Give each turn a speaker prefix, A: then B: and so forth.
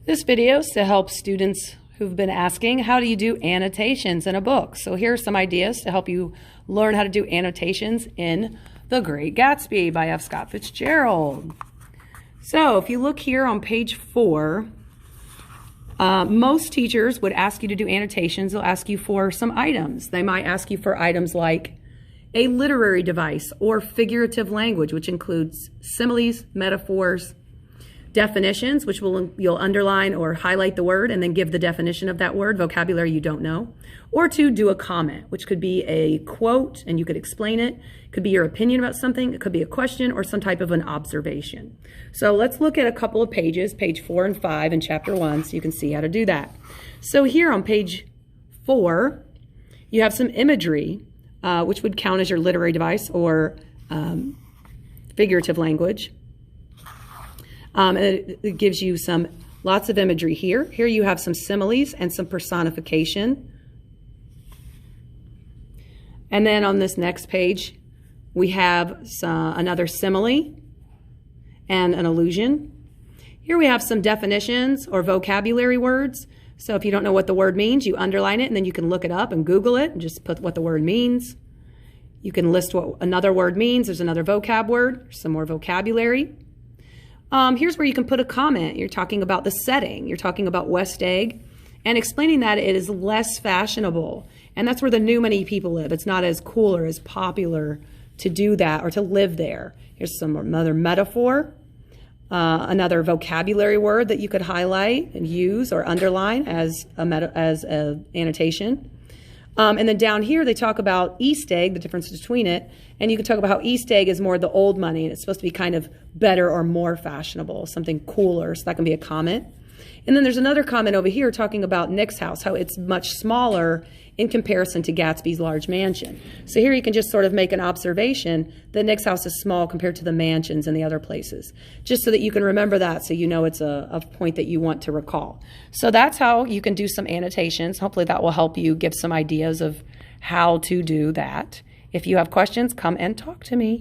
A: This video is to help students who've been asking, how do you do annotations in a book? So here are some ideas to help you learn how to do annotations in The Great Gatsby by F. Scott Fitzgerald. So if you look here on page 4, most teachers would ask you to do annotations. They'll ask you for some items. They might ask you for items like a literary device or figurative language, which includes similes, metaphors, definitions, which you'll underline or highlight the word and then give the definition of that word, vocabulary you don't know, or to do a comment, which could be a quote and you could explain it. It could be your opinion about something. It could be a question or some type of an observation. So let's look at a couple of pages, page 4 and 5 in chapter 1, so you can see how to do that. So here on page 4, you have some imagery, which would count as your literary device or figurative language. It gives you lots of imagery here. Here you have some similes and some personification. And then on this next page, we have another simile and an allusion. Here we have some definitions or vocabulary words. So if you don't know what the word means, you underline it and then you can look it up and Google it and just put what the word means. You can list what another word means. There's another vocab word, some more vocabulary. Here's where you can put a comment. You're talking about the setting. You're talking about West Egg and explaining that it is less fashionable. And that's where the new money people live. It's not as cool or as popular to do that or to live there. Here's another metaphor, another vocabulary word that you could highlight and use or underline as an annotation. And then down here, they talk about East Egg, the difference between it. And you can talk about how East Egg is more the old money, and it's supposed to be kind of better or more fashionable, something cooler. So that can be a comment. And then there's another comment over here talking about Nick's house, how it's much smaller in comparison to Gatsby's large mansion. So here you can just sort of make an observation that Nick's house is small compared to the mansions and the other places, just so that you can remember that, so you know it's a point that you want to recall. So that's how you can do some annotations. Hopefully that will help you give some ideas of how to do that. If you have questions, come and talk to me.